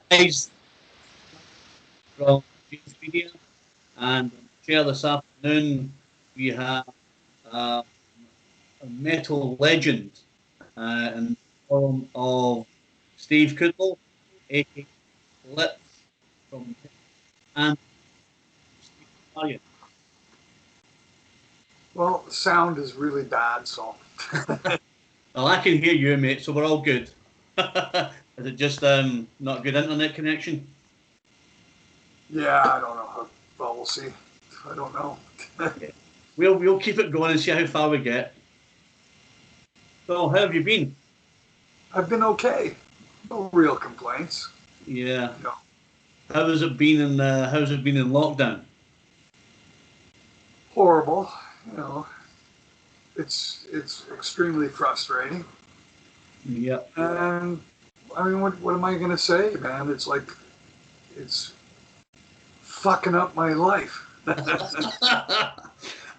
guys from James Media, and on the chair this afternoon we have uh, a metal legend in the form of Steve Coodle, aka Lips from and Steve, how are you? Well, the sound is really bad, so Well, I can hear you, mate, so we're all good. Is it just not a good internet connection? yeah, I don't know. Well, we'll see. I don't know. Yeah. We'll keep it going and see how far we get. So, how have you been? I've been okay. No real complaints. Yeah. You know, How's it been in lockdown? horrible. You know, it's extremely frustrating. Yeah. And I mean, what am I going to say, man? It's like it's fucking up my life.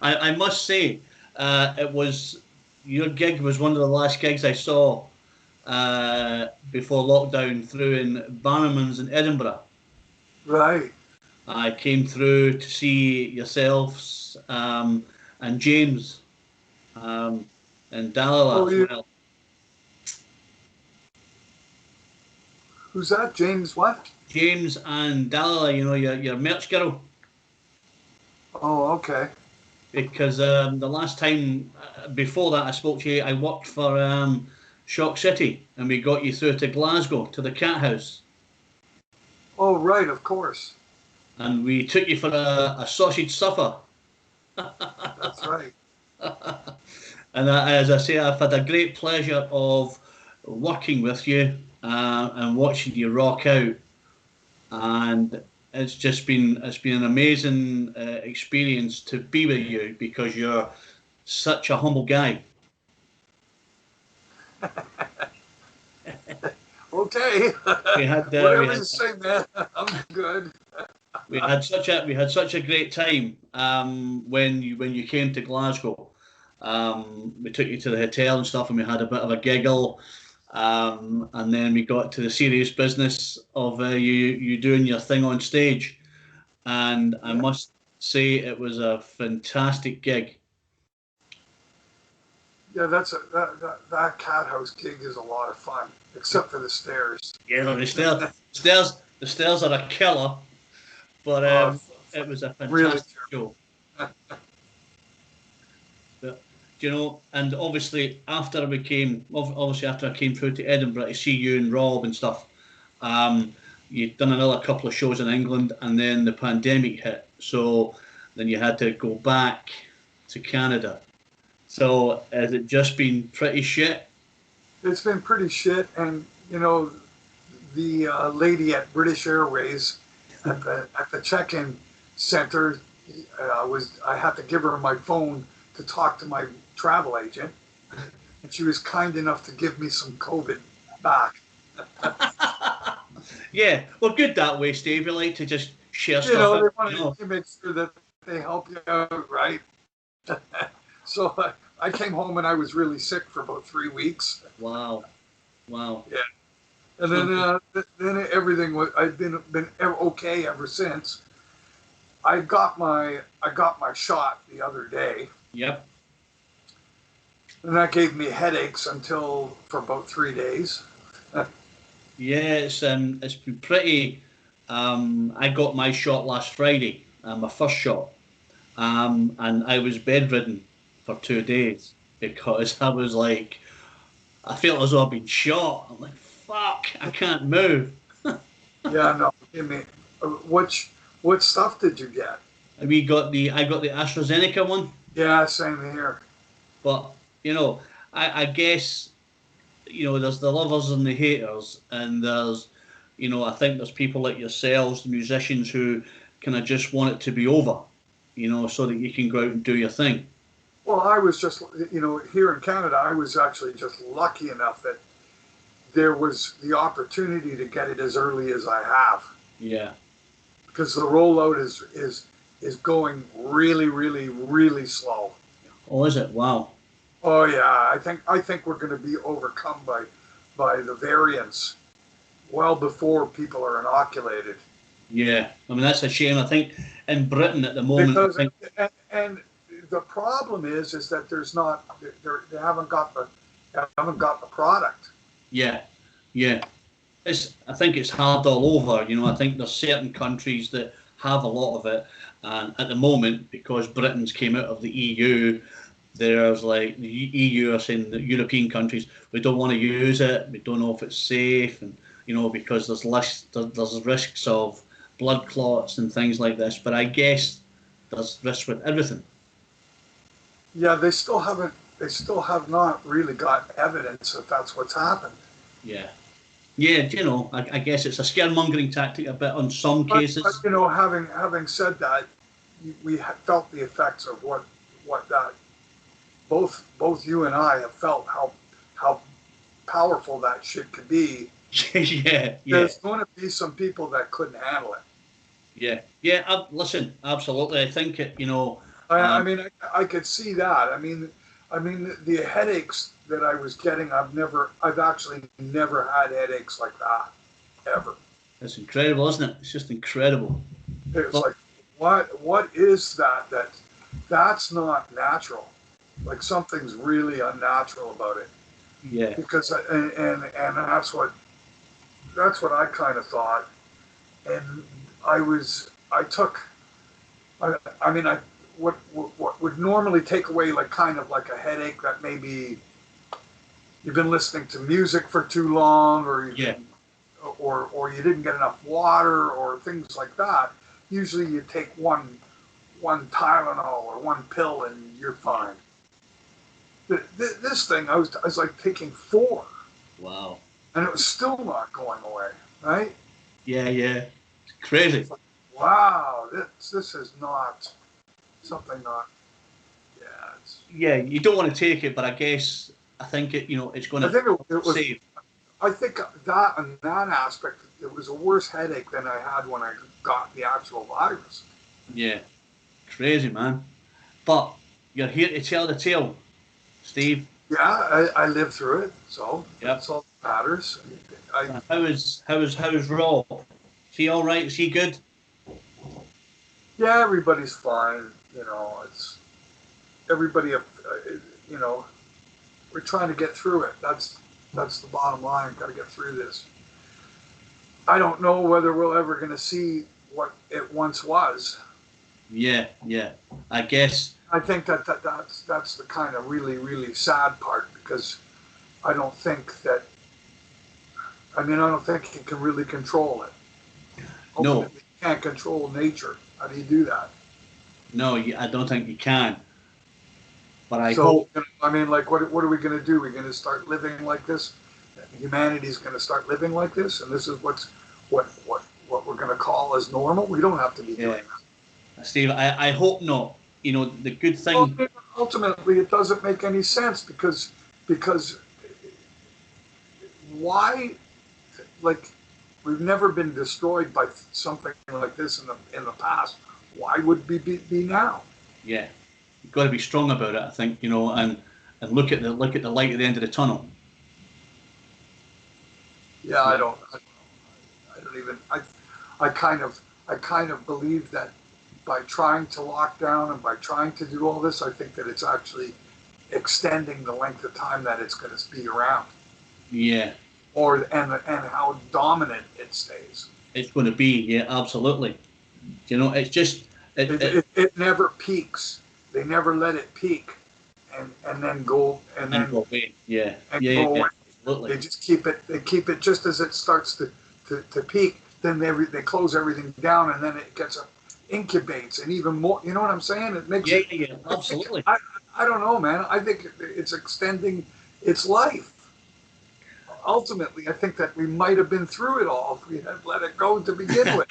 I must say, it was your gig was one of the last gigs I saw before lockdown through in Bannerman's in Edinburgh. Right. I came through to see yourselves and James um, and Dalila Oh, as well. who's that? James what? James and Dalila, your merch girl. Oh, okay. Because the last time before that I spoke to you, I worked for Shock City, and we got you through to Glasgow to the Cat House, Oh, right, of course. and we took you for a sausage supper. That's right. And as I say, I've had a great pleasure of working with you and watching you rock out, and it's been an amazing experience to be with you because you're such a humble guy. Okay. We had uh, we Whatever had you say, man. I'm good. we had such a great time when you came to Glasgow. We took you to the hotel and stuff, and we had a bit of a giggle. And then we got to the serious business of you doing your thing on stage. And I Yeah. must say, it was a fantastic gig. Yeah, that cat house gig is a lot of fun, except for the stairs. Yeah, the stairs are a killer, but Uh, it was a really fantastic show. But and obviously after I came through to Edinburgh to see you and Rob and stuff, um, you'd done another couple of shows in England, and then the pandemic hit. So then you had to go back to Canada. So has it just been pretty shit? it's been pretty shit. And the lady at British Airways at the check-in center I had to give her my phone to talk to my travel agent, and she was kind enough to give me some COVID back. Yeah, well, good that way, Steve. You like to just share You stuff know, out, they wanted to make sure that they help you out, right? So I came home and I was really sick for about 3 weeks. Wow, wow. Yeah, and then So, everything was. I've been okay ever since. I got my shot the other day, yep. and that gave me headaches until for about 3 days. Yeah, it's been pretty. I got my shot last Friday, my first shot, and I was bedridden for 2 days because I was like, I felt as though I'd been shot. I'm like, fuck, I can't move. Yeah, no, give me. What stuff did you get? I got the AstraZeneca one, Yeah, same here. but you know, I guess there's the lovers and the haters, and I think there's people like yourselves, the musicians, who kind of just want it to be over, so that you can go out and do your thing. Well, I was just, here in Canada, I was actually just lucky enough that there was the opportunity to get it as early as I have, Yeah. because the rollout is going really, really, really slow. Oh, is it? Wow. Oh yeah, I think we're going to be overcome by the variants. well before people are inoculated. Yeah, I mean that's a shame. I think in Britain at the moment, I Because think and the problem is that there's not they haven't got the product. yeah, yeah. I think it's hard all over. You know, I think there's certain countries that have a lot of it, and at the moment, because Britain's came out of the EU, there's like the EU are saying that European countries we don't want to use it. We don't know if it's safe, and you know because there's risks of blood clots and things like this. But I guess there's risks with everything. Yeah, they still haven't. They still have not really got evidence that that's what's happened. Yeah, yeah. You know, I guess it's a scaremongering tactic a bit on some But cases. you know, having said that, we felt the effects of what that both you and I have felt how powerful that shit could be. Yeah, yeah. There's going to be some people that couldn't handle it. Yeah, yeah. Listen, absolutely. I think it. You know, I mean, I could see that. I mean, the headaches that I was getting, I've actually never had headaches like that ever. it's incredible, isn't it? It's just incredible. It's But like, what is that? That's not natural. Like something's really unnatural about it. yeah, Because and that's what I kind of thought. And I took I mean I what would normally take away like kind of like a headache that maybe you've been listening to music for too long, or you've yeah, been or you didn't get enough water or things like that. Usually you take one Tylenol or one pill and you're yeah. fine. This thing I was like taking four, Wow. and it was still not going away. Right? Yeah, yeah. It's crazy. It's like, wow, this is not something not. Yeah, Yeah, you don't want to take it, but I guess I think it. You know, it's going I to think it was. save. I think that in that aspect, it was a worse headache than I had when I got the actual virus. Yeah, crazy man. But you're here to tell the tale, Steve. Yeah, I lived through it, so Yep. that's all that matters. I How is Raw? Is he all right? Is he good? Yeah, everybody's fine. It's everybody. You know, we're trying to get through it. That's the bottom line. Got to get through this. I don't know whether we're ever going to see what it once was. Yeah, yeah. I guess I think that's the kind of really really sad part, because I don't think that. I don't think you can really control it. no, Ultimately, you can't control nature. How do you do that? no. I don't think you can. But I So, hope. like, what are we going to do? We're going to start living like this. Humanity's going to start living like this, and this is what we're going to call as normal. We don't have to be doing Yeah, that. Steve. I hope not. You know, the good Well, thing. ultimately, it doesn't make any sense, because why? Like, we've never been destroyed by something like this in the past. Why would we be now? Yeah, you've got to be strong about it. I think you know, and look at the light at the end of the tunnel. Yeah, Yeah. I don't even. I kind of I kind of believe that by trying to lock down and by trying to do all this, I think that it's actually extending the length of time that it's going to be around, Yeah, and how dominant it stays. it's going to be. Yeah, absolutely. You know, it's just It, it, it never peaks. They never let it peak and then go and and then go away. Yeah, and yeah, go yeah, away. absolutely. They just keep it. They keep it just as it starts to peak. Then they close everything down, and then it gets incubates and even more. You know what I'm saying? It makes Yeah, it. yeah, yeah, I think absolutely. I don't know, man. I think it's extending its life. Ultimately, I think that we might have been through it all if we had let it go to begin with.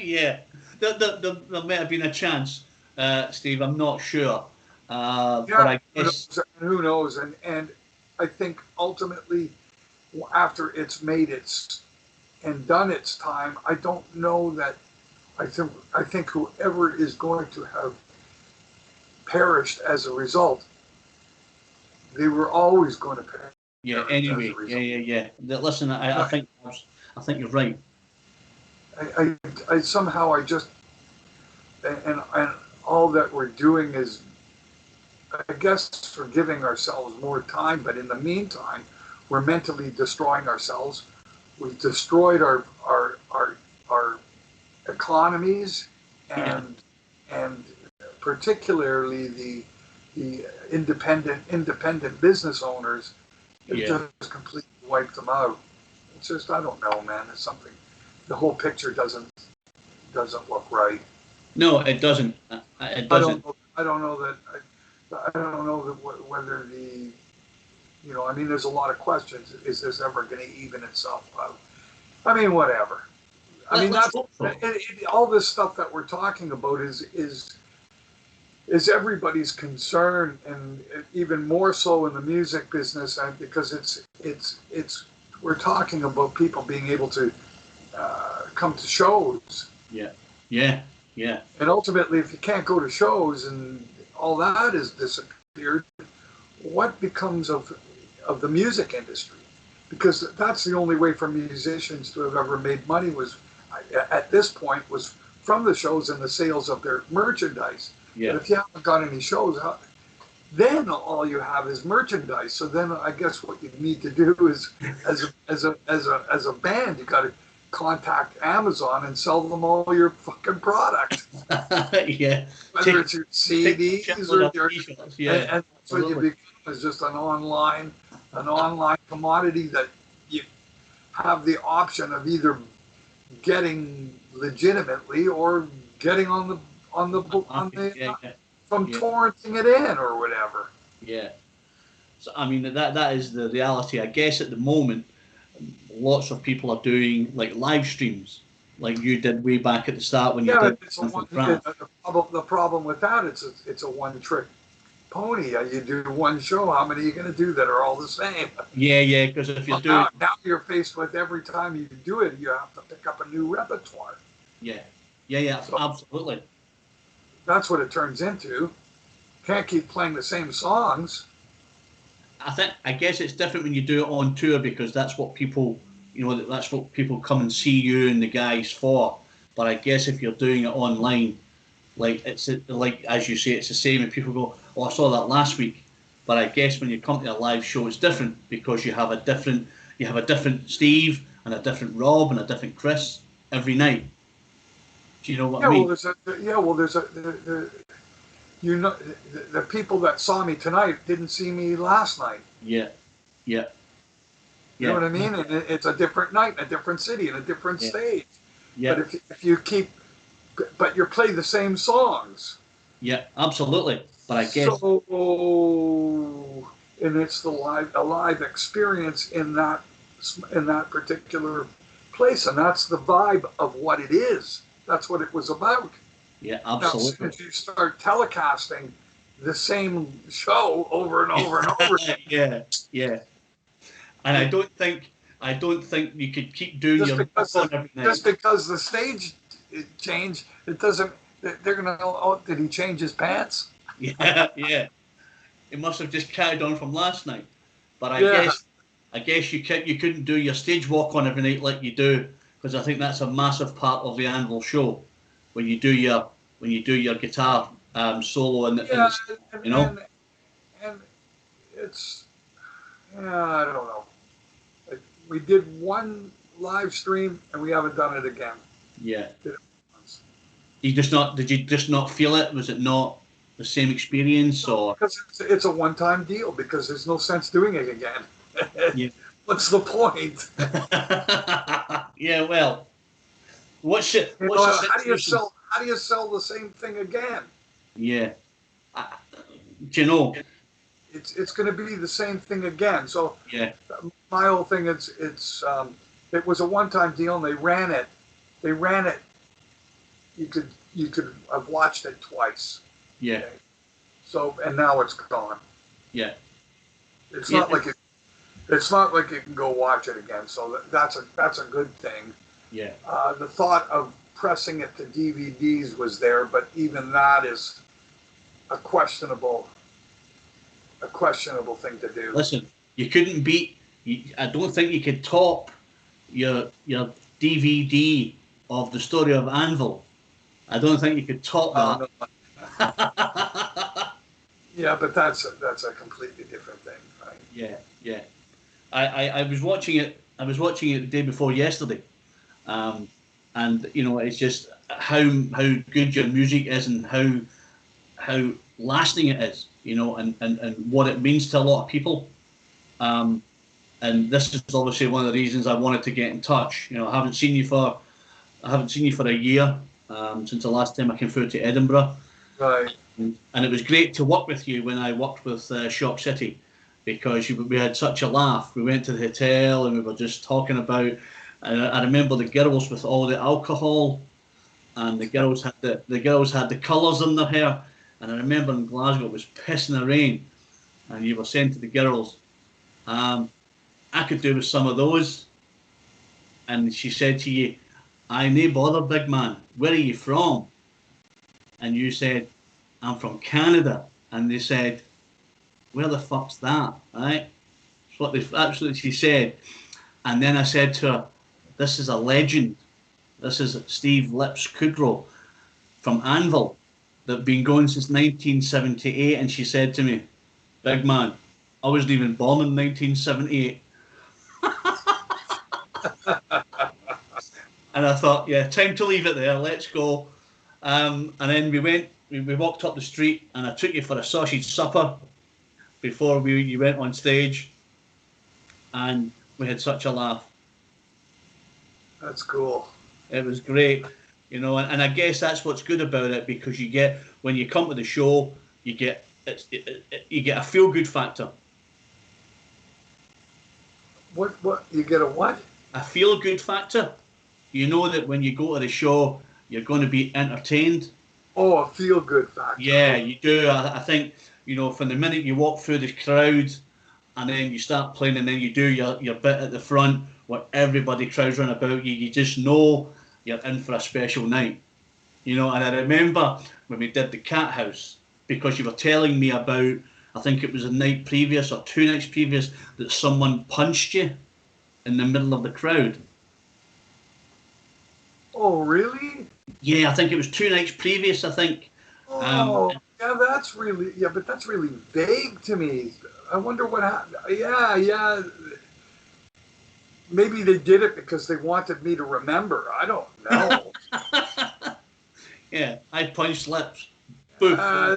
Yeah, there may have been a chance, Steve. I'm not sure, but Yeah, I guess who knows? And I think ultimately, after it's made its and done its time, I don't know that. I think whoever is going to have perished as a result, they were always going to yeah. perish as a Anyway, yeah, result. yeah, yeah. Listen, I think I think you're right. I somehow I just and all that we're doing is, I guess, for giving ourselves more time, but in the meantime, we're mentally destroying ourselves. We've destroyed our economies, Yeah, and particularly the independent business owners. It yeah. just completely wiped them out. It's just, I don't know, man. It's something. The whole picture doesn't look right. No, it doesn't. It I don't doesn't. know. I don't know that. I don't know that whether I mean, there's a lot of questions. Is this ever going to even itself out? I mean, whatever. I mean, Let's hope so. all this stuff that we're talking about is everybody's concern, and even more so in the music business, because it's we're talking about people being able to come to shows, Yeah, yeah, yeah, and ultimately, if you can't go to shows and all that is disappeared, what becomes of the music industry? Because that's the only way for musicians to have ever made money was, at this point, was from the shows and the sales of their merchandise. But yeah. if you haven't got any shows, then all you have is merchandise. So then I guess what you need to do is, as a band, you got to contact Amazon and sell them all your fucking product, Yeah. whether Take it's your take a CDs shitload or of your, t-shirts. Yeah, and that's what you absolutely. become, is just an online commodity that you have the option of either getting legitimately or getting Black on market. the Yeah, yeah, from yeah, torrenting it in or whatever. yeah. So I mean that is the reality. I guess at the moment, lots of people are doing like live streams, like you did way back at the start when you Yeah, did but it's a Anvil one. Craft. The problem with that, it's a one trick pony. You do one show. How many are you going to do that are all the same? Yeah, yeah. Because if you're Well, doing, now you're faced with, every time you do it, you have to pick up a new repertoire. yeah, yeah, yeah, So absolutely. that's what it turns into. Can't keep playing the same songs. I guess it's different when you do it on tour because that's what people, that's what people come and see you and the guys for. But I guess if you're doing it online, like like as you say, it's the same. And people go, "Oh, I saw that last week." But I guess when you come to a live show, it's different because you have a different Steve and a different Rob and a different Chris every night. Do you know what I Yeah, well, mean? there's the people that saw me tonight didn't see me last night. Yeah, yeah, You know yeah, what I mean? And it's a different night, in a different city, in a different yeah, stage. But yeah, if you keep, but you play the same songs. yeah, absolutely. But I guess So, and it's a live experience in that particular place, and that's the vibe of what it is. That's what it was about. yeah, Now, as soon absolutely. as you start telecasting the same show over and over and over, Yeah, yeah. And it, I don't think you could keep doing just your walk because on every night. the stage changed, it doesn't. They're gonna know. Oh, did he change his pants? Yeah, yeah. It must have just carried on from last night. But Yeah. I guess you couldn't do your stage walk on every night like you do because I think that's a massive part of the Anvil show when you do your guitar solo in Yeah, the and you know. and it's, yeah, I don't know. We did one live stream and we haven't done it again. Yeah. Did it once. Did you just not feel it? Was it not the same experience No, or because it's a one-time deal. Because there's no sense doing it again. yeah. What's the point? Yeah, well, You what's the know, situation? how do you sell the same thing again? Yeah. I, do you know? It's going to be the same thing again. So Yeah. my whole thing, it was a one-time deal, and they ran it. They ran it. You could have watched it twice. Yeah. Okay. So, and now it's gone. Yeah. It's Yeah. not like it's not like you can go watch it again. So that's a good thing. Yeah. The thought of pressing it to DVDs was there, but even that is a questionable thing to do. Listen, you couldn't beat. I don't think you could top. your DVD of the story of Anvil. I don't think you could top Oh that. no. Yeah, but that's a completely different thing, right? Yeah, yeah. I was watching it. I was watching it the day before yesterday, um, and it's just how good your music is and how lasting it is. And what it means to a lot of people. Um, and this is obviously one of the reasons I wanted to get in touch. I haven't seen you for a year, since the last time I came through to Edinburgh. Right. And it was great to work with you when I worked with Shock City, because we had such a laugh. We went to the hotel and we were just talking about. And I remember the girls with all the alcohol, and the girls had the colours in their hair. And I remember in Glasgow it was pissing the rain, and you were saying to the girls, "I could do with some of those." And she said to you, "I nae bother, big man. Where are you from?" And you said, "I'm from Canada." And they said, "Where the fuck's that?" Right? That's what they absolutely she said. And then I said to her, "This is a legend. This is Steve Lips Kudrow from Anvil that been going since 1978." And she said to me, "Big man, I wasn't even born in 1978." And I thought, yeah, time to leave it there. Let's go. And then we walked up the street, and I took you for a sausage supper before you went on stage, and we had such a laugh. That's cool. It was great, and I guess that's what's good about it, because you get when you come to the show, you get a feel good factor, What you get a what? a feel good factor. You know that when you go to the show, you're going to be entertained. Oh, a feel good factor. Yeah, Oh, you do. I think from the minute you walk through the crowd, and then you start playing, and then you do your bit at the front where everybody crowds around about you. You just know you're in for a special night. And I remember when we did the cat house, because you were telling me about, I think it was a night previous or 2 nights previous, that someone punched you in the middle of the crowd. oh really? Yeah, I think it was 2 nights previous. I think. Um, Oh, yeah, but that's really vague to me. I wonder what happened. Yeah, yeah. Maybe they did it because they wanted me to remember. I don't know. yeah, I punched lips. Boof. Uh,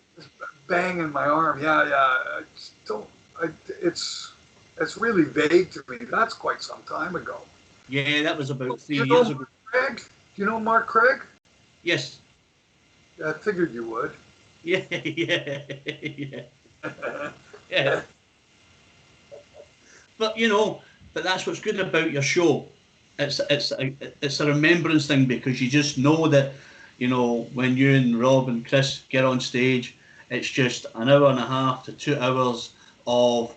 Bang in my arm. Yeah, yeah. I just don't. I, it's it's really vague to me. That's quite some time ago. Yeah, that was about three You know years ago. Mark Craig? Do you know Mark Craig? Yes. Yeah, I figured you would. Yeah, yeah, yeah, yeah. But but that's what's good about your show. It's a remembrance thing, because you just know that when you and Rob and Chris get on stage, it's just an hour and a half to 2 hours of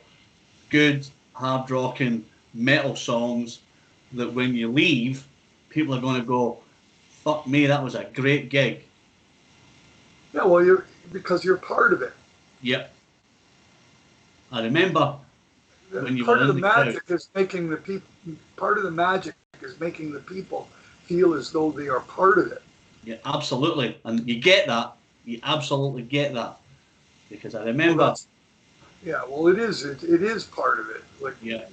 good hard rocking metal songs that when you leave, people are going to go, "Fuck me, that was a great gig." Yeah, well, you're because you're part of it. Yep. I remember when you were Part of the in the crowd. magic is making the people. Part of the magic is making the people feel as though they are part of it. Yeah, absolutely. And you get that. You absolutely get that. Because I Well, remember, that's yeah. Well, it is. It is part of it. Like yeah,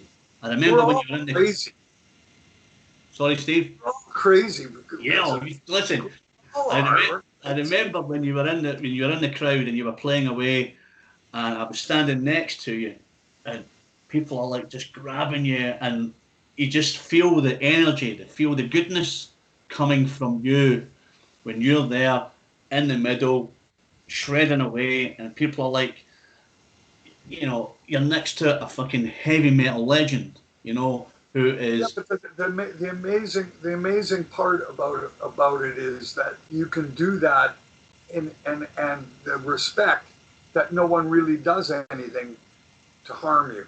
I we're remember when all you were in the. crazy. Sorry, Steve. We're all crazy. Yeah, As a, listen. all I are. remember. We're I crazy. remember when you were in the crowd and you were playing away, and I was standing next to you, and people are like just grabbing you, and you just feel the energy, feel the goodness coming from you when you're there in the middle, shredding away, and people are like, you're next to a fucking heavy metal legend, who Yeah, is. but the amazing part about it is that you can do that and the respect that no one really does anything to harm you.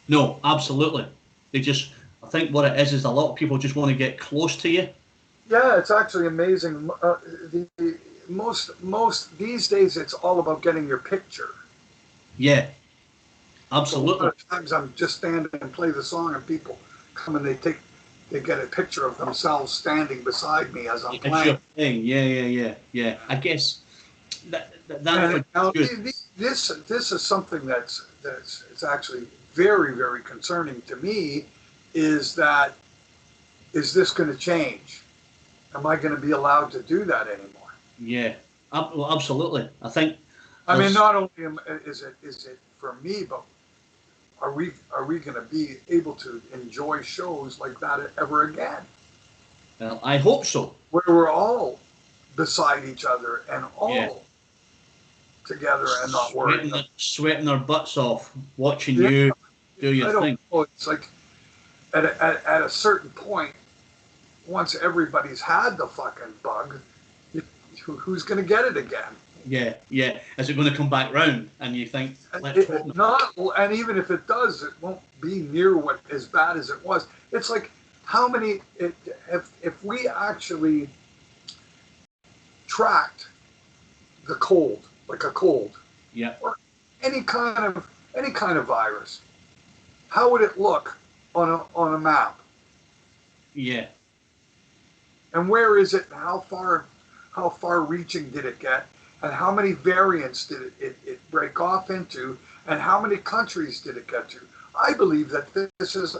No, absolutely. I think what it is a lot of people just want to get close to you. Yeah, it's actually amazing. The most these days, it's all about getting your picture. Yeah, So a lot absolutely. of times, I'm just standing and play the song, and people come and they get a picture of themselves standing beside me as I'm As playing. you're playing, yeah. I guess that for And now you, this is something that's it's actually very, very concerning to me. Is that is this going to change? Am I going to be allowed to do that anymore? yeah, well, absolutely. I think I mean, there's. not only is it for me, but are we going to be able to enjoy shows like that ever again, Well, I hope so. where we're all beside each other and Yeah, all together and not worried? sweating their butts off, watching Yeah, you do your I don't thing. know. It's like at a certain point, once everybody's had the fucking bug, you, who's going to get it again? Yeah. Is it going to come back round? And you think, let's hope not. Not, and even if it does, it won't be near what as bad as it was. It's like how many if we actually tracked the cold, like a cold, Yeah, or any kind of virus, how would it look on a map? yeah, And where is it? And how far reaching did it get? And how many variants did it break off into? And how many countries did it get to? I believe that this is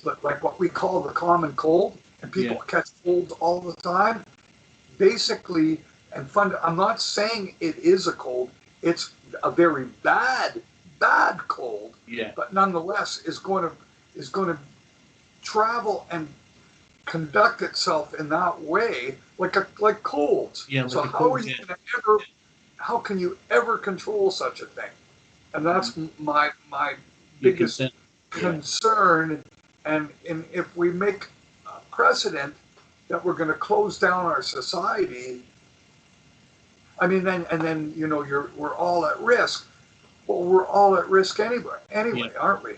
like what we call the common cold, and people yeah, catch colds all the time. Basically, and fun. I'm not saying it is a cold. It's a very bad cold, yeah, but nonetheless is going to travel and conduct itself in that way, like colds. yeah. So Like a cold. Yeah, how can you ever control such a thing? And that's my you're biggest concerned. Yeah, concern. And if we make a precedent that we're going to close down our society, I mean, then we're all at risk. Well, we're all at risk yeah, anyway, aren't we?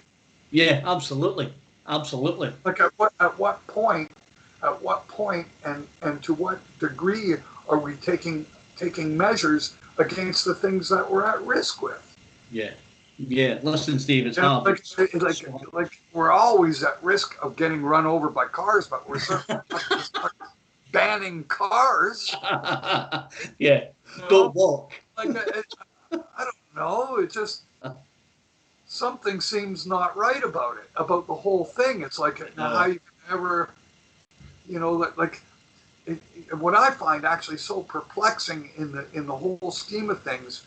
yeah. Absolutely. Like at what point and to what degree are we taking measures against the things that we're at risk with? Yeah, yeah. Listen, Steve, it's You know, hard. like we're always at risk of getting run over by cars, but we're certainly not banning cars. Yeah, You don't know, walk. like I don't know. It just something seems not right about it, about the whole thing. It's like now how No. you can ever, like what I find actually so perplexing in the whole scheme of things,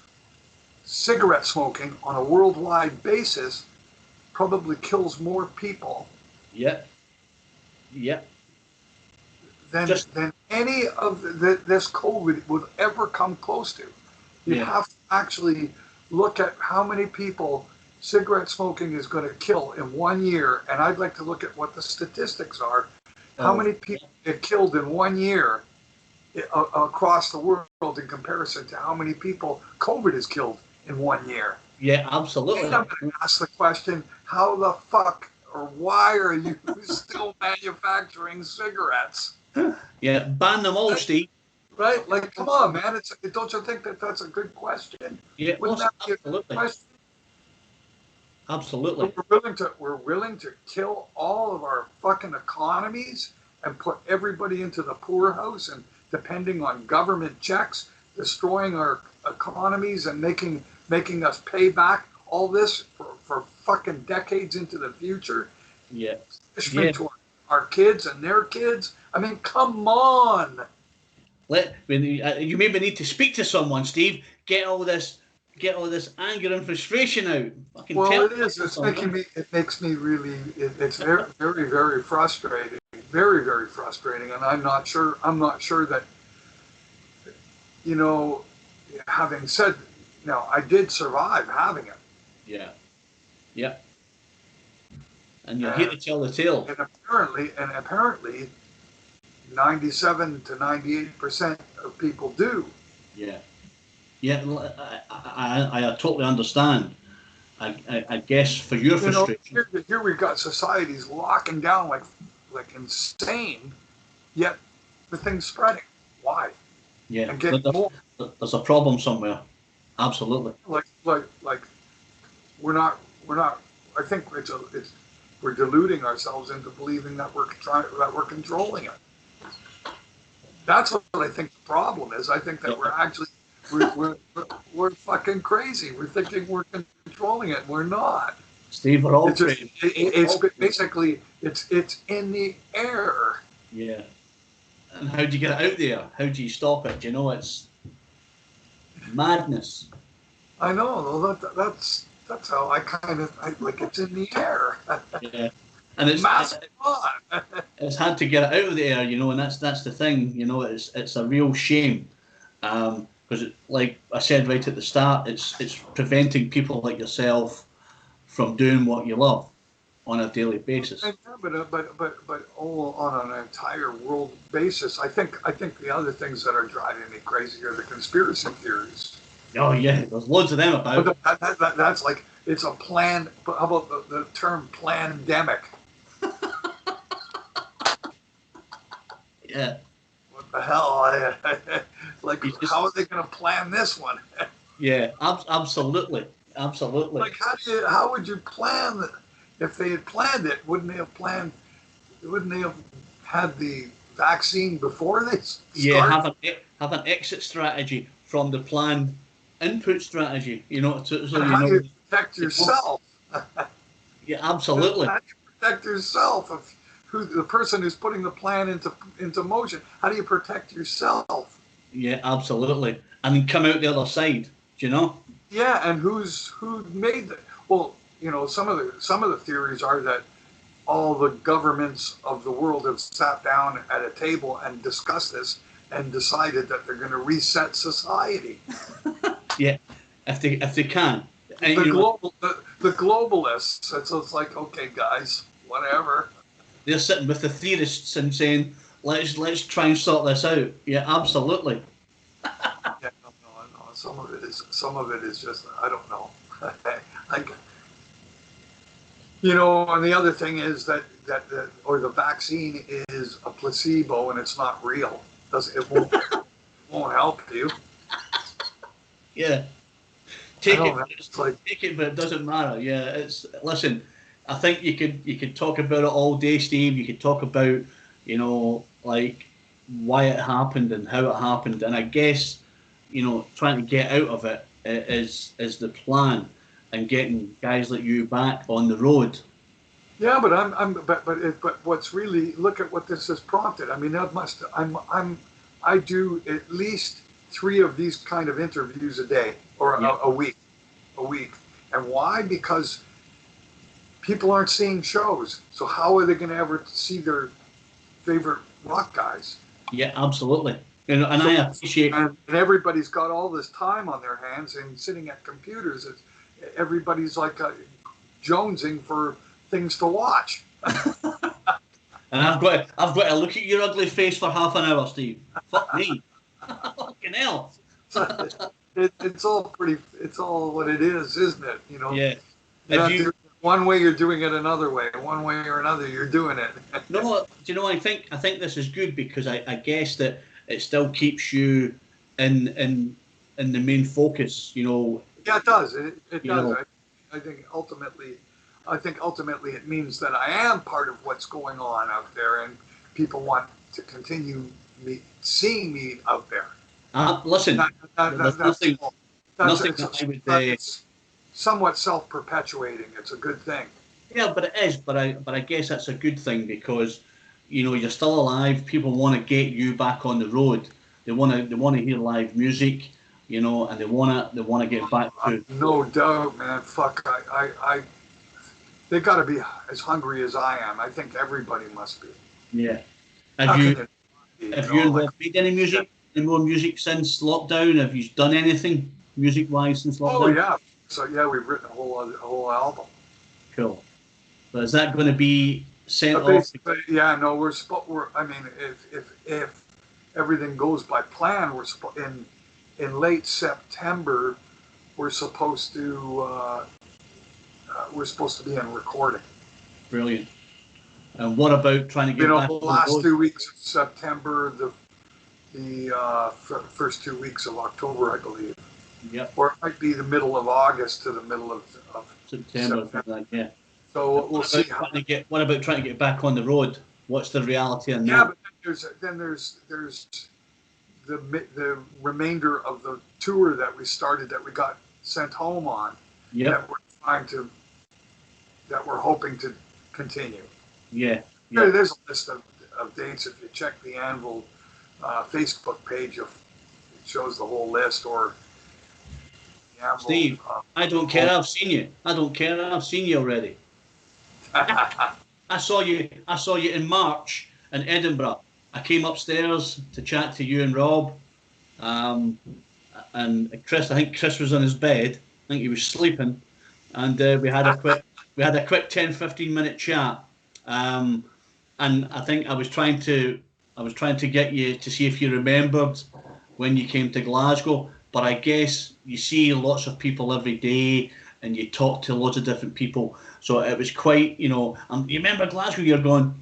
cigarette smoking on a worldwide basis probably kills more people Yeah, yeah. than Just any of this COVID would ever come close to. You'd yeah. have to actually look at how many people cigarette smoking is going to kill in 1 year, and I'd like to look at what the statistics are. How Oh, many people get killed in 1 year across the world in comparison to how many people COVID has killed in 1 year. yeah. And I'm Absolutely. going to ask the question, how the fuck or why are you still manufacturing cigarettes? Yeah. Ban them all, Right? Steve. Right? Like, come on, man. Don't you think that that's a good question? Yeah. Wouldn't Listen, that be a good absolutely, question? absolutely. We're willing to kill all of our fucking economies and put everybody into the poorhouse and depending on government checks, destroying our economies and making us pay back all this for fucking decades into the future, Yeah, especially yeah. to our kids and their kids. I mean, come on. You maybe need to speak to someone, Steve. Get all this anger and frustration out. Fucking Well, tell it is. them something. It makes me really, it's very, very, very frustrating. Very, very frustrating. And I'm not sure that, you know, having said, I did survive having it. Yeah, yeah. And you're here And, to tell the tale. and apparently 97 to 98% of people do. Yeah, yeah. I totally understand. I guess for your frustration. Here we've got societies locking down like insane, yet the thing's spreading. Why? Yeah, And getting more. there's a problem somewhere. Absolutely. Like we're not I think we're deluding ourselves into believing that we're controlling it. That's what I think the problem is. I think that Yeah. we're actually we're fucking crazy. We're thinking we're controlling it. We're not. Steve, we're all It's just crazy. it's basically it's in the air. Yeah. And how do you get it out there? How do you stop it? Do you know, it's madness. I know. Well, that's how I like. It's in the air. Yeah. And Massive fun. it's hard to get it out of the air, you know, and that's the thing, you know, it's a real shame. Because like I said right at the start, it's preventing people like yourself from doing what you love on a daily basis. But all on an entire world basis. I think the other things that are driving me crazy are the conspiracy theories. Oh yeah, there's loads of them about. But that's like it's a plan. But how about the term pandemic? Yeah, What the hell? Like, you just how are they going to plan this one? yeah, absolutely, absolutely. Like, how would you plan that? If they had planned it, wouldn't they have planned? Wouldn't they have had the vaccine before they Yeah, start? have an exit strategy from the planned input strategy. You know, so And you how do know. you protect yourself? Yeah, absolutely. How do you protect yourself of who the person who's putting the plan into motion? How do you protect yourself? Yeah, absolutely. And then come out the other side. Do you know? Yeah, and who made the well? Some of the theories are that all the governments of the world have sat down at a table and discussed this and decided that they're going to reset society. Yeah, if they can, and The you know, global the globalists. It's like, okay, guys, whatever. they're sitting with the theorists and saying, let's try and sort this out. Yeah, absolutely. Yeah, no. Some of it is just I don't know. Like, and the other thing is or the vaccine is a placebo and it's not real. Does it won't help you. Yeah, I take it, don't know. It's like, take it, but it doesn't matter. Yeah, it's listen. I think you could talk about it all day, Steve. You could talk about, like why it happened and how it happened, and I guess, trying to get out of it is the plan, and getting guys like you back on the road. yeah, but but what's really, look at what this has prompted. I mean, I do at least 3 of these kind of interviews a day or Yeah, a week. And why? Because people aren't seeing shows. So how are they going to ever see their favorite rock guys? yeah, absolutely. And I So appreciate. and everybody's got all this time on their hands and sitting at computers. Everybody's like jonesing for things to watch. And I've got to look at your ugly face for half an hour, Steve. Fuck me. Fucking hell. It's all pretty. It's all what it is, isn't it? Yeah. You're Have not you? doing it one way. You're doing it another way. One way or another, you're doing it. No. Do you know? I think this is good because I guess that it still keeps you in the main focus. Yeah, it does. It You does. know. I think ultimately it means that I am part of what's going on out there, and people want to continue seeing me out there. Listen. That, that, There's that, that's nothing. all. Nothing that I would. It's somewhat self-perpetuating. It's a good thing. Yeah, but it is. But I guess that's a good thing because you're still alive. People want to get you back on the road. They want to hear live music. And they want to get back to. No doubt, man. Fuck, they got to be as hungry as I am. I think everybody must be. Yeah. Have How you can you be? have you Like, made any music, any more music since lockdown? Have you done anything music wise since oh lockdown? yeah. So yeah, we've written a whole album. Cool. So is that going to be sent But off? basically, yeah, no, we're. I mean, if everything goes by plan, in late September. We're supposed to be in recording. Brilliant. And what about trying to get The back on the last road? 2 weeks of September, the first 2 weeks of October, I believe, Yep. or it might be the middle of August to the middle of September, something September. like yeah. So we'll see how. What about trying to get back on the road? What's the reality in Yeah, that? but then there's the remainder of the tour that we started that we got sent home on Yep. that we're trying to that we're hoping to continue. Yeah. Yeah. Yeah. There's a list of dates. If you check the Anvil Facebook page, it shows the whole list, or the Anvil. Steve, I don't care. I've seen you. I don't care. I've seen you already. I saw you. I saw you in March in Edinburgh. I came upstairs to chat to you and Rob, um, and Chris. I think Chris was on his bed. I think he was sleeping, and we had a quick 10-15 minute chat. Um, and I think I was trying to get you to see if you remembered when you came to Glasgow. But I guess you see lots of people every day, and you talk to loads of different people. So it was quite, you remember Glasgow? You're going,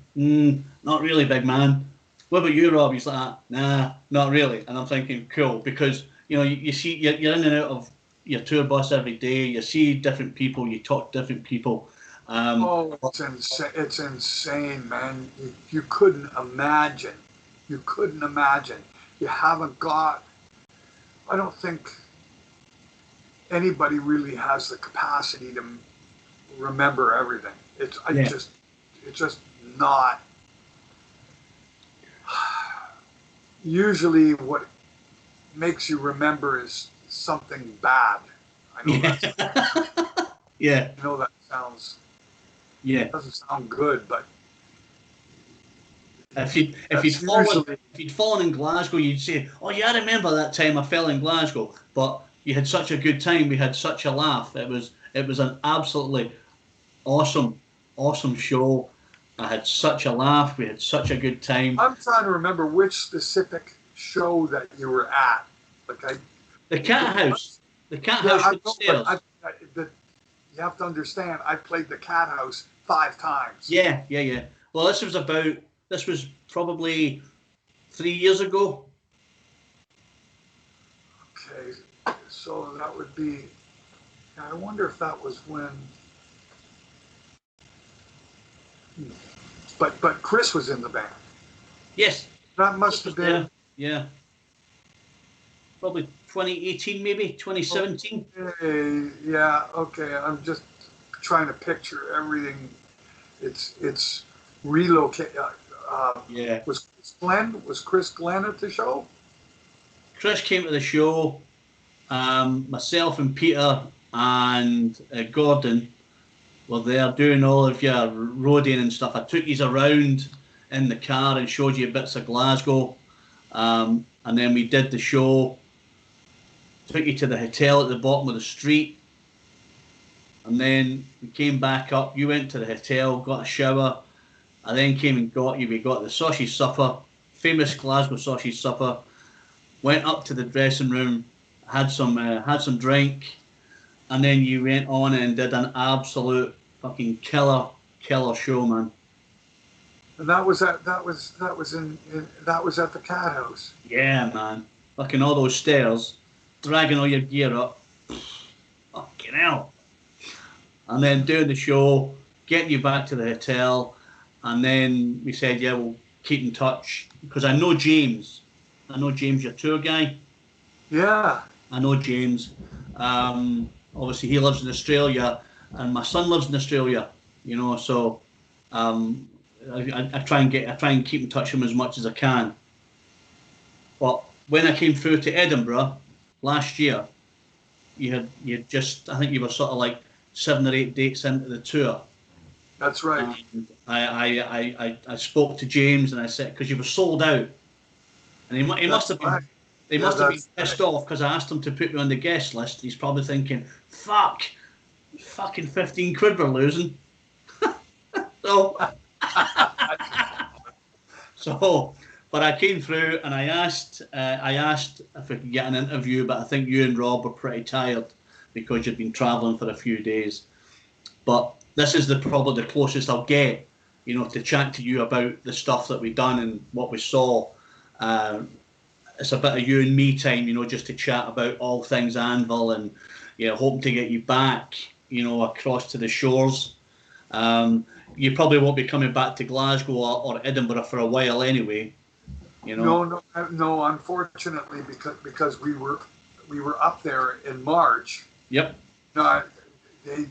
not really, big man. What about you, Rob? He's like, nah, not really. And I'm thinking, cool, because you see, you're in and out of your tour bus every day. You see different people. You talk to different people. Oh, it's insane! It's insane, man. You couldn't imagine. You couldn't imagine. You haven't got. I don't think anybody really has the capacity to remember everything. Yeah. It's just not. Usually, what makes you remember is something bad. I know Yeah. Yeah. that sounds Yeah. doesn't sound good, but If you'd if you'd that's fallen usually if you'd fallen in Glasgow, you'd say, "Oh yeah, I remember that time I fell in Glasgow." But you had such a good time. We had such a laugh. It was an absolutely awesome, awesome show. I had such a laugh. We had such a good time. I'm trying to remember which specific show that you were at. Like I, The cat house, the cat yeah, house I with the know, but stairs. you have to understand. I played the Cat House 5 times. Yeah, yeah, yeah. Well, this was probably 3 years ago. Okay, so that would be. I wonder if that was when. But Chris was in the band. Yes, That must Chris have was been. there. Yeah, probably 2018, maybe 2017. Okay, yeah. Okay, I'm just trying to picture everything. It's relocate. Yeah. Was Chris Glenn at the show? Chris came to the show. Myself and Peter and Gordon were there doing all of your roading and stuff. I took you around in the car and showed you bits of Glasgow. And then we did the show, took you to the hotel at the bottom of the street. And then we came back up. You went to the hotel, got a shower. I then came and got you. We got the sausage supper, famous Glasgow sausage supper. Went up to the dressing room, had some drink, and then you went on and did an absolute fucking killer show, man. And that was at the Cat House. Yeah, man. Fucking all those stairs, dragging all your gear up. Fucking hell. And then doing the show, getting you back to the hotel, and then we said, yeah, we'll keep in touch because I know James. I know James, your tour guy. Yeah. I know James. Obviously, he lives in Australia, and my son lives in Australia. So um, I try and keep in touch with him as much as I can. But when I came through to Edinburgh last year, you had just I think you were sort of like 7 or 8 dates into the tour. That's right. And I spoke to James and I said because you were sold out, and he must have been Right. They Yeah, must have been that's pissed right. off because I asked him to put me on the guest list. He's probably thinking, fucking 15 quid we're losing. So, so, but I came through and I asked if I could get an interview, but I think you and Rob were pretty tired because you'd been travelling for a few days. But this is probably the closest I'll get, to chat to you about the stuff that we done and what we saw. It's a bit of you and me time, just to chat about all things Anvil and, hoping to get you back, across to the shores. You probably won't be coming back to Glasgow or Edinburgh for a while anyway. You know. No. Unfortunately, because we were up there in March. Yep. No, they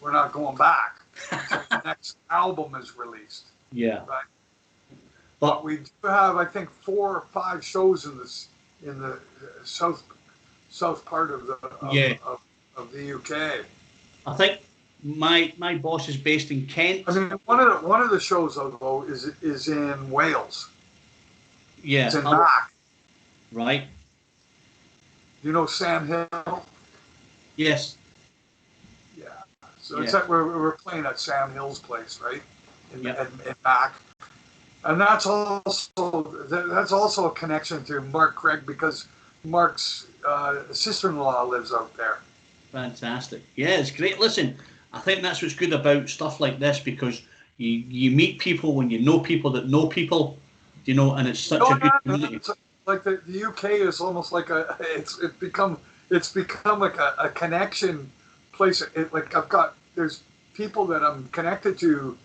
we're not going back until the next album is released. Yeah. Right. But we do have, I think, 4 or 5 shows in the south part of the UK. I think my boss is based in Kent. I mean, one of the shows though is in Wales. Yeah. It's in Mac. Right. You know Sam Hill? Yes. Yeah. So it's like we're playing at Sam Hill's place, right? In Mac. And that's also a connection to Mark Craig because Mark's sister-in-law lives out there. Fantastic. Yeah, it's great. Listen, I think that's what's good about stuff like this because you meet people when you know people that know people, you know, and it's such a good community. Like the UK is almost like it's become like a connection place. There's people that I'm connected to,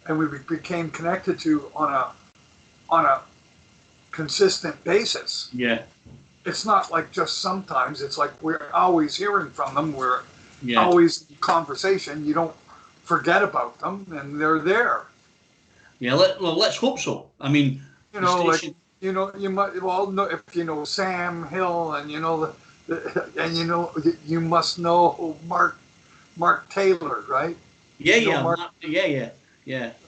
and we became connected to on a consistent basis. Yeah. It's not like just sometimes. It's like we're always hearing from them. We're always in conversation. You don't forget about them, and they're there. Yeah. Let's hope so. I mean, you might know if you know Sam Hill, and you must know Mark Taylor, right? Yeah. Mark,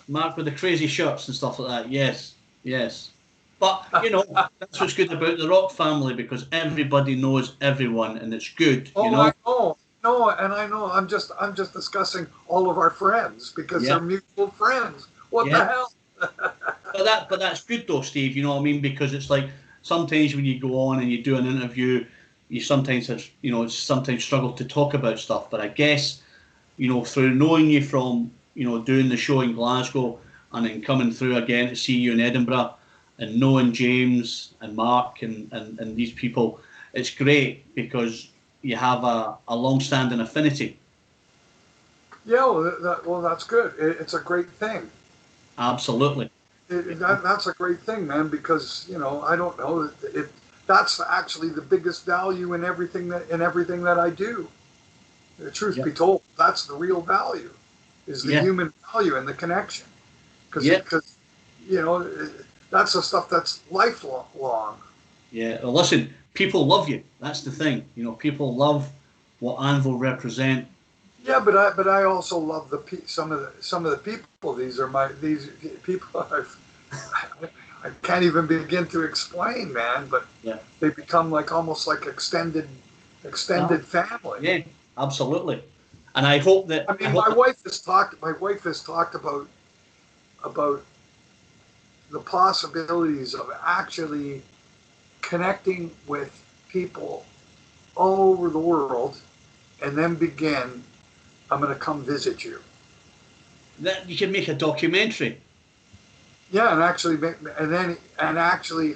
Mark with the crazy shirts and stuff like that. Yes. But that's what's good about the Rock family because everybody knows everyone, and it's good. I know. No, and I know. I'm just discussing all of our friends because they're mutual friends. What the hell? But that's good though, Steve. You know what I mean? Because it's like sometimes when you go on and you do an interview, you sometimes struggle to talk about stuff. But I guess through knowing you from doing the show in Glasgow and then coming through again to see you in Edinburgh. And knowing James and Mark and these people, it's great because you have a long-standing affinity. Yeah, well, that's good. It's a great thing. Absolutely. That's a great thing, man. Because I don't know that's actually the biggest value in everything that I do. The truth be told, that's the real value, is the human value and the connection. Because that's the stuff that's lifelong. Yeah. Well, listen, people love you. That's the thing. People love what Anvil represent. Yeah, but I also love some of the people. These people I can't even begin to explain, man. But they become almost like extended family. Yeah, absolutely. And I hope that my wife has talked about the possibilities of actually connecting with people all over the world, and then I'm going to come visit you. That you can make a documentary. Yeah, and actually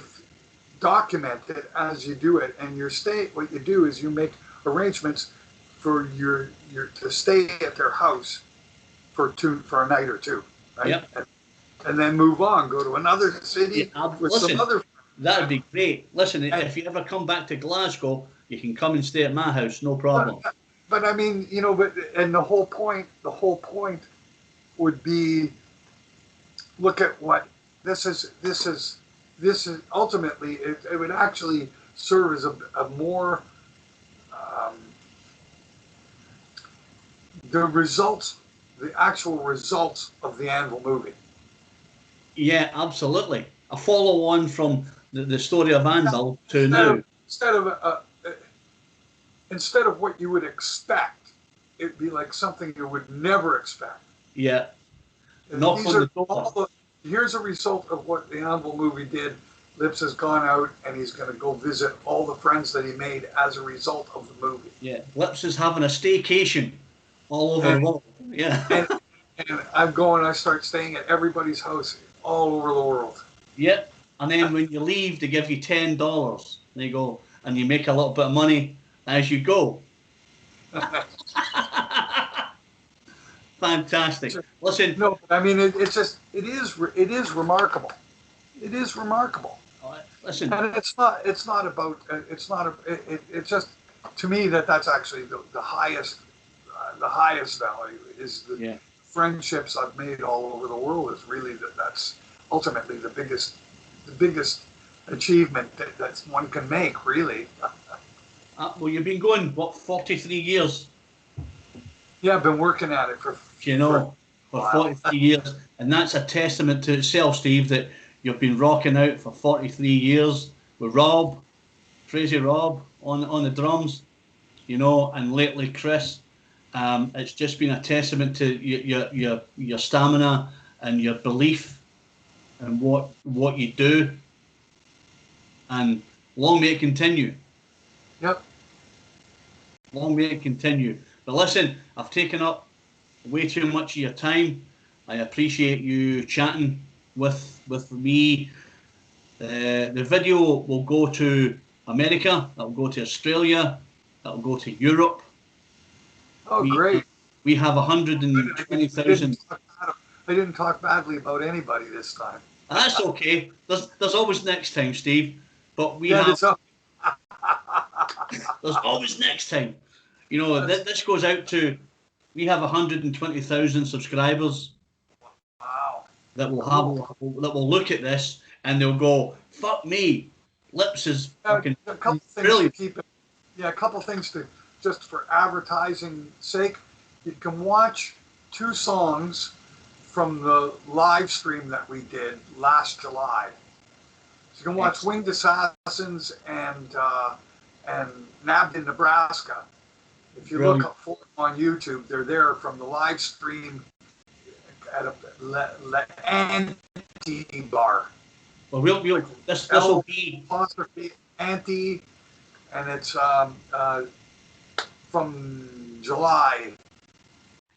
document it as you do it. And what you do is you make arrangements for your to stay at their house for a night or two, right? Yep. And then move on, go to another city with some other. That'd be great. Listen, if you ever come back to Glasgow, you can come and stay at my house, no problem. But I mean, and the whole point would be, look at what this is ultimately, it would actually serve as a more, the actual results of the Anvil movie. Yeah, absolutely. A follow-on from the story of Anvil to now. Instead of what you would expect, it'd be like something you would never expect. Yeah. Here's a result of what the Anvil movie did. Lips has gone out and he's going to go visit all the friends that he made as a result of the movie. Yeah, Lips is having a staycation all over the world. Yeah. And I start staying at everybody's house all over the world. Yep. And then when you leave, they give you $10. There you go. And you make a little bit of money as you go. Fantastic. Listen, No, I mean it is remarkable. It is remarkable, listen. and it's not about it's not a, it's just to me that's actually the highest value is the Yeah. friendships I've made all over the world is really that's ultimately the biggest achievement that one can make, really. Well, you've been going, what, 43 years? Yeah, I've been working at it You for a know, for while. 43 years. And that's a testament to itself, Steve, that you've been rocking out for 43 years with Rob, Crazy Rob, on the drums, and lately Chris. It's just been a testament to your stamina and your belief in what you do. And long may it continue. Yep. Long may it continue. But listen, I've taken up way too much of your time. I appreciate you chatting with me. The video will go to America. That will go to Australia. That will go to Europe. Oh, We great. we have I 120,000. didn't talk badly about anybody this time. That's okay. There's always next time, Steve. But we Yeah, have it's up. there's always next time. This goes out to, we have 120,000 subscribers Wow. that will Cool. that will look at this and they'll go, "Fuck me, Lips is fucking A couple things to brilliant." keep it. Yeah, a couple things to just for advertising sake. You can watch two songs from the live stream that we did last July. So you can watch Excellent. Winged Assassins and Nabbed in Nebraska. If you look Brilliant. up for them on YouTube, they're there from the live stream at a anti bar. Well, this will be Apostrophe anti, and it's from July.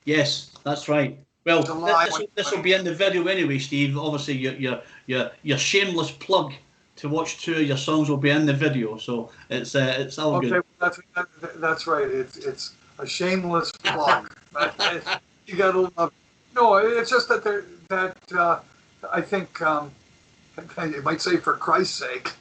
yes, that's right. Well, July. this will be in the video anyway, Steve. Obviously, your shameless plug to watch two of your songs will be in the video, so it's all Okay, good. that's right. It's a shameless plug. You gotta love. No, it's just that I think you might say for Christ's sake.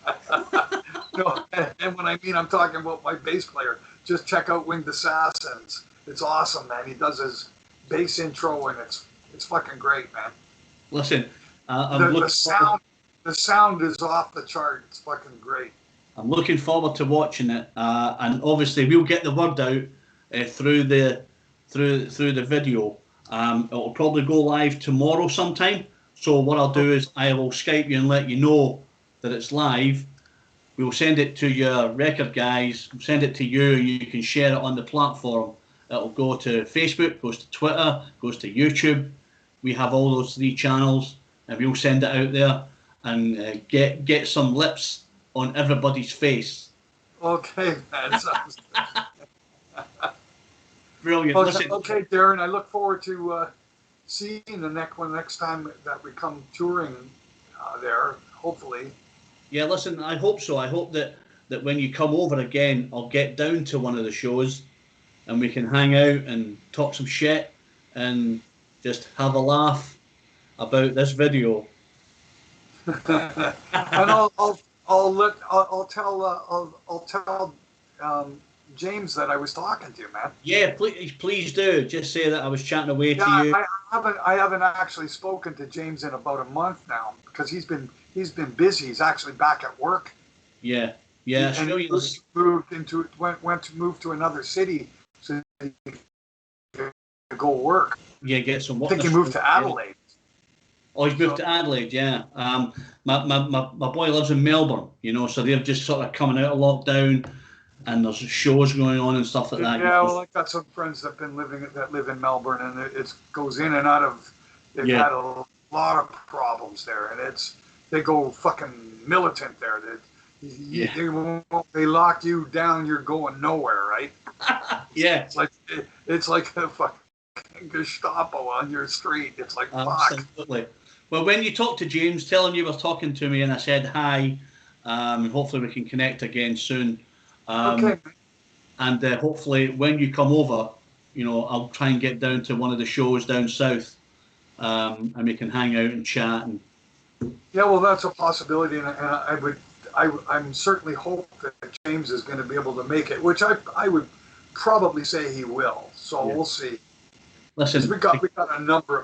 No, and when I mean I'm talking about my bass player, just check out Winged Assassins. It's awesome, man. He does his bass intro, and it's fucking great, man. Listen, The sound is off the chart. It's fucking great. I'm looking forward to watching it, and obviously we'll get the word out through the video. It'll probably go live tomorrow sometime. So what I'll do is I will Skype you and let you know that it's live. We'll send it to your record guys. We'll send it to you. You can share it on the platform. It'll go to Facebook, goes to Twitter, goes to YouTube. We have all those three channels, and we'll send it out there and get some Lips on everybody's face. Okay, man. Brilliant. Okay, Darren. I look forward to seeing the next time that we come touring there. Hopefully. Yeah, listen, I hope so. I hope that when you come over again, I'll get down to one of the shows and we can hang out and talk some shit and just have a laugh about this video. And I'll tell James that I was talking to you, man. Yeah, please do. Just say that I was chatting away to you. I haven't actually spoken to James in about a month now because he's been busy. He's actually back at work. Yeah. And he moved to another city so he could go work. Yeah, get some work. I think he moved to Adelaide. Oh, he's moved to Adelaide, yeah. My boy lives in Melbourne, so they're just sort of coming out of lockdown, and there's shows going on and stuff like that. Yeah, well, I've got some friends that live in Melbourne, and it goes in and out of. They've had a lot of problems there, and they go fucking militant there. They lock you down, you're going nowhere, right? Yeah, it's like a fucking Gestapo on your street. It's like absolutely. Fuck. Well, when you talk to James, tell him you were talking to me, and I said hi. Hopefully we can connect again soon. Okay. And hopefully when you come over, you know, I'll try and get down to one of the shows down south, and we can hang out and chat. And Yeah, well, that's a possibility, and I'm certainly hope that James is going to be able to make it, which I would probably say he will. So yeah. we'll see. Because Listen,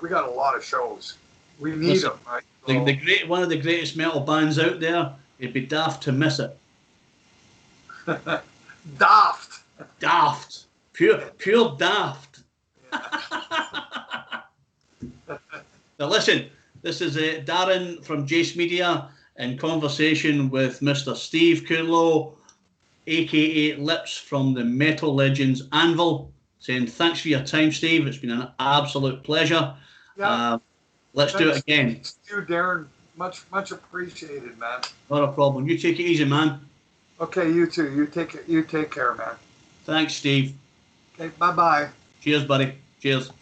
we got a lot of shows. We need listen. them, right? The So, great one of the greatest metal bands out there. It'd be daft to miss it. Daft. Daft, pure daft. Now listen, this is Darren from Jace Media in conversation with Mr. Steve Kunlo, aka Lips from the Metal Legends Anvil, saying thanks for your time, Steve. It's been an absolute pleasure. Yeah. Let's do it again. Thanks to you, Darren. Much appreciated, man. Not a problem. You take it easy, man. Okay, you too. You take care, man. Thanks, Steve. Okay, bye bye. Cheers, buddy. Cheers.